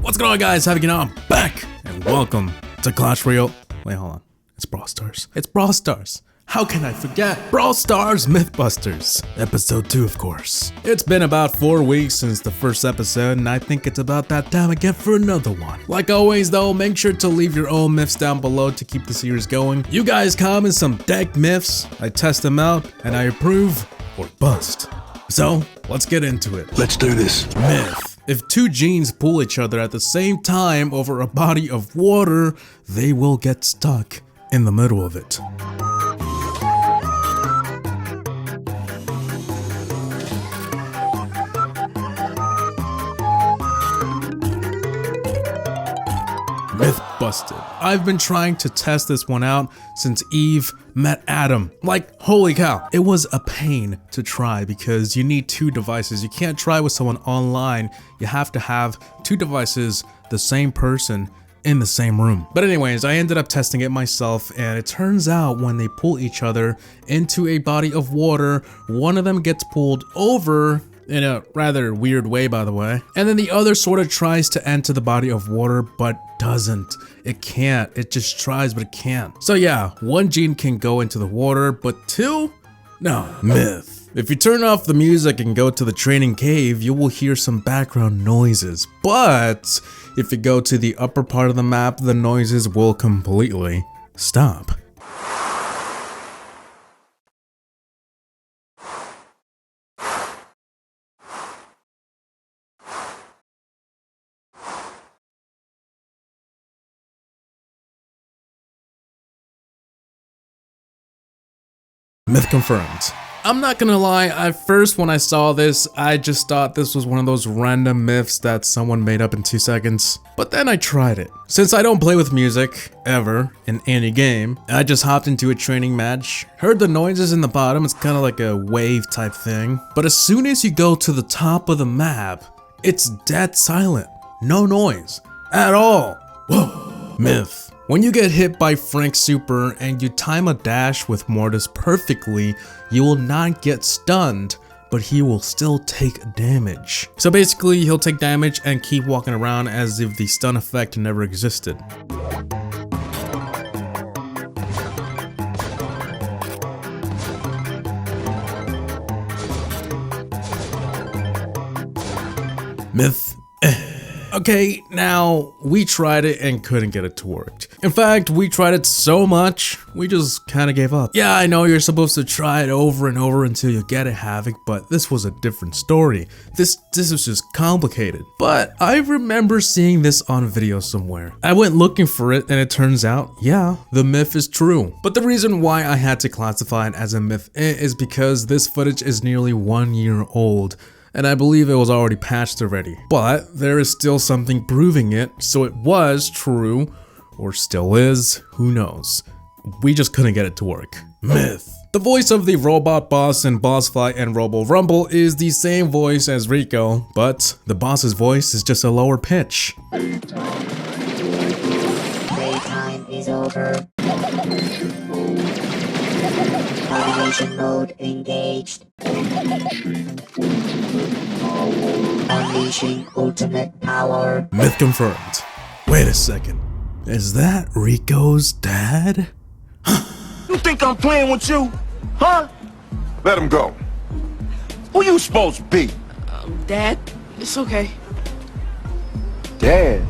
What's going on, guys? HaVoC, I'm back, and welcome to Clash Royale. Wait, hold on. It's Brawl Stars. It's Brawl Stars. How can I forget? Brawl Stars Mythbusters, episode 2, of course. It's been about 4 weeks since the first episode, and I think it's about that time again for another one. Like always though, make sure to leave your own myths down below to keep the series going. You guys comment some deck myths, I test them out, and I approve or bust. So, let's get into it. Let's do this. Myth. If two genes pull each other at the same time over a body of water, they will get stuck in the middle of it. Myth busted. I've been trying to test this one out since Eve met Adam. Like, holy cow. It was a pain to try because you need 2 devices. You can't try with someone online. You have to have 2 devices, the same person in the same room. But anyways, I ended up testing it myself, and it turns out when they pull each other into a body of water, one of them gets pulled over in a rather weird way, by the way. And then the other sort of tries to enter the body of water, but doesn't. It can't. It just tries, but it can't. So yeah, 1 gene can go into the water, but 2? No. Myth. If you turn off the music and go to the training cave, you will hear some background noises. But if you go to the upper part of the map, the noises will completely stop. Myth confirmed. I'm not gonna lie, at first when I saw this, I just thought this was one of those random myths that someone made up in 2 seconds. But then I tried it. Since I don't play with music, ever, in any game, I just hopped into a training match, heard the noises in the bottom, it's kinda like a wave type thing. But as soon as you go to the top of the map, it's dead silent. No noise. At all. Whoa. Myth. When you get hit by Frank's super and you time a dash with Mortis perfectly, you will not get stunned, but he will still take damage. So basically, he'll take damage and keep walking around as if the stun effect never existed. Myth. Okay, now, we tried it and couldn't get it to work. In fact, we tried it so much, we just kinda gave up. Yeah, I know you're supposed to try it over and over until you get it, HaVoC, but this was a different story. This was just complicated. But I remember seeing this on video somewhere. I went looking for it and it turns out, yeah, the myth is true. But the reason why I had to classify it as a myth is because this footage is nearly 1 year old. And I believe it was already patched already. But there is still something proving it, so it was true, or still is, who knows. We just couldn't get it to work. Myth. The voice of the robot boss in Boss Fight and Robo Rumble is the same voice as Rico, but the boss's voice is just a lower pitch. Playtime is over. Combination mode engaged. Unleashing ultimate power. Myth confirmed. Wait a second. Is that Rico's dad? You think I'm playing with you? Huh? Let him go. Who you supposed to be? Dad, it's okay. Dad.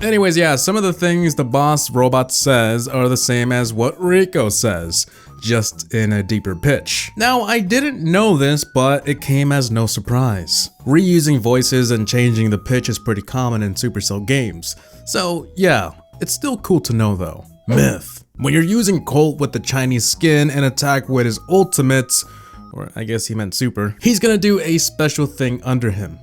Anyways, yeah, some of the things the boss robot says are the same as what Rico says, just in a deeper pitch. Now, I didn't know this, but it came as no surprise. Reusing voices and changing the pitch is pretty common in Supercell games. So yeah, it's still cool to know though. Myth. When you're using Colt with the Chinese skin and attack with his ultimates, or I guess he meant super, he's gonna do a special thing under him.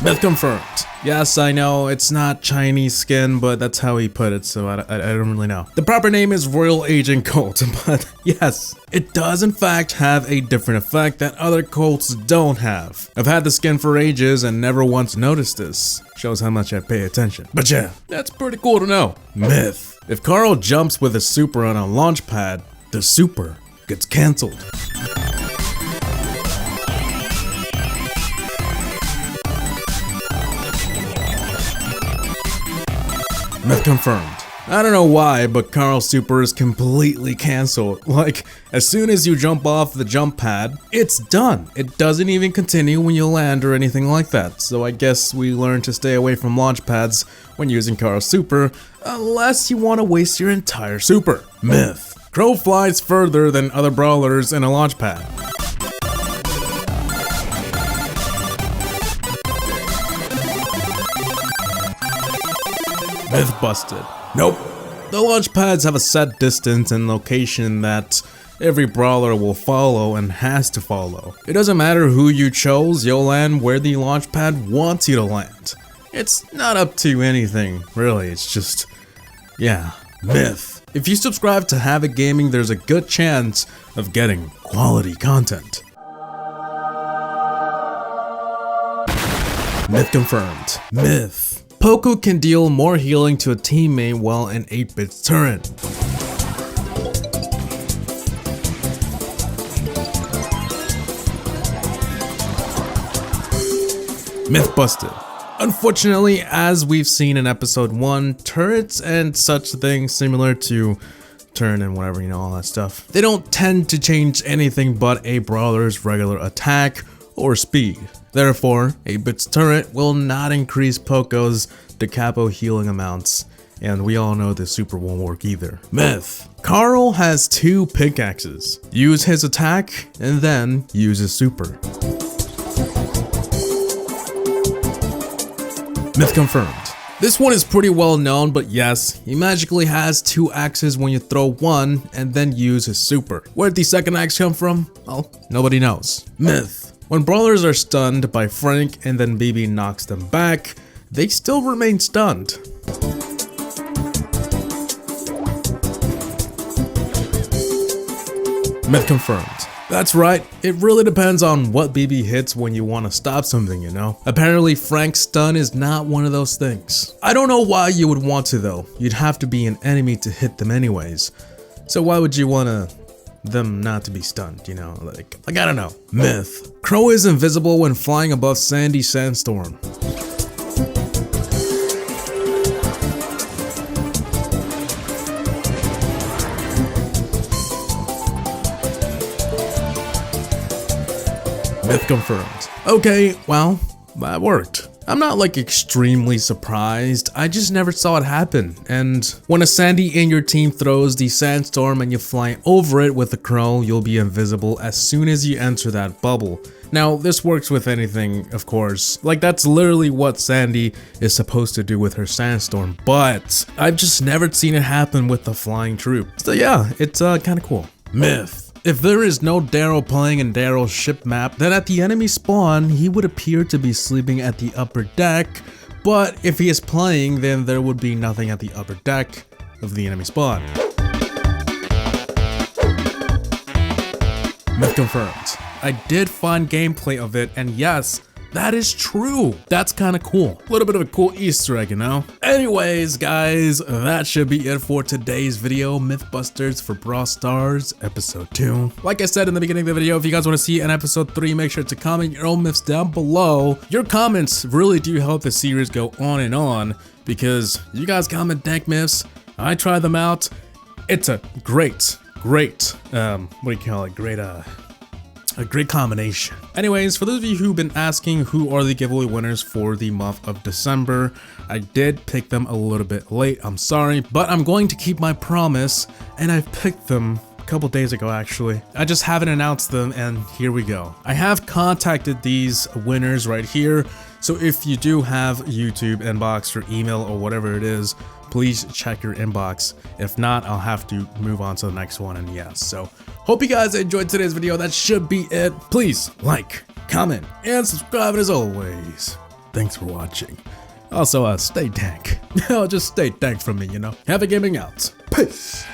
Myth confirmed. Yes, I know, it's not Chinese skin, but that's how he put it, so I don't really know. The proper name is Royal Agent Colt, but yes, it does in fact have a different effect that other Colts don't have. I've had the skin for ages and never once noticed this. Shows how much I pay attention. But yeah, that's pretty cool to know. Myth. If Carl jumps with a super on a launch pad, the super gets cancelled. Myth confirmed. I don't know why, but Carl's super is completely cancelled. Like, as soon as you jump off the jump pad, it's done. It doesn't even continue when you land or anything like that. So I guess we learned to stay away from launch pads when using Carl's super, unless you want to waste your entire super. Myth. Crow flies further than other brawlers in a launch pad. Myth busted. Nope. The launch pads have a set distance and location that every brawler will follow and has to follow. It doesn't matter who you chose, you'll land where the launch pad wants you to land. It's not up to anything, really, it's just, yeah, myth. If you subscribe to HaVoC Gaming, there's a good chance of getting quality content. Myth confirmed. Myth. Poco can deal more healing to a teammate while in 8-bit turret. Myth busted. Unfortunately, as we've seen in episode 1, turrets and such things similar to turn and whatever, you know, all that stuff, they don't tend to change anything but a brawler's regular attack or speed. Therefore, 8-bit's turret will not increase Poco's da capo healing amounts, and we all know this super won't work either. Myth. Carl has 2 pickaxes. Use his attack, and then use his super. Myth confirmed. This one is pretty well known, but yes, he magically has 2 axes when you throw one and then use his super. Where did the second axe come from? Well, nobody knows. Myth. When brawlers are stunned by Frank and then BB knocks them back, they still remain stunned. Myth confirmed. That's right, it really depends on what BB hits when you want to stop something, you know? Apparently Frank's stun is not one of those things. I don't know why you would want to though, you'd have to be an enemy to hit them anyways. So why would you want them not to be stunned, you know? Like I don't know. Myth. Crow is invisible when flying above Sandy Sandstorm. Myth confirmed. Okay, well, that worked. I'm not like extremely surprised, I just never saw it happen. And when a Sandy in your team throws the sandstorm and you fly over it with a crow, you'll be invisible as soon as you enter that bubble. Now, this works with anything, of course. Like, that's literally what Sandy is supposed to do with her sandstorm, but I've just never seen it happen with the flying troop. So yeah, it's kind of cool. Myth. If there is no Daryl playing in Daryl's ship map, then at the enemy spawn, he would appear to be sleeping at the upper deck, but if he is playing, then there would be nothing at the upper deck of the enemy spawn. Myth confirmed. I did find gameplay of it, and yes, that is true. That's kind of cool. A little bit of a cool Easter egg, you know? Anyways, guys, that should be it for today's video. Mythbusters for Brawl Stars, episode 2. Like I said in the beginning of the video, if you guys want to see an episode 3, make sure to comment your own myths down below. Your comments really do help the series go on and on, because you guys comment dank myths, I try them out. It's a great, what do you call it? A great combination. Anyways, for those of you who've been asking who are the giveaway winners for the month of December, I did pick them a little bit late, I'm sorry, but I'm going to keep my promise, and I've picked them a couple days ago actually. I just haven't announced them, and here we go. I have contacted these winners right here, so if you do have YouTube inbox or email or whatever it is, please check your inbox. If not, I'll have to move on to the next one, and yes, so hope you guys enjoyed today's video. That should be it. Please like, comment, and subscribe, and as always, thanks for watching. Also, stay dank. Just stay dank from me, you know. HaVoC Gaming out. Peace.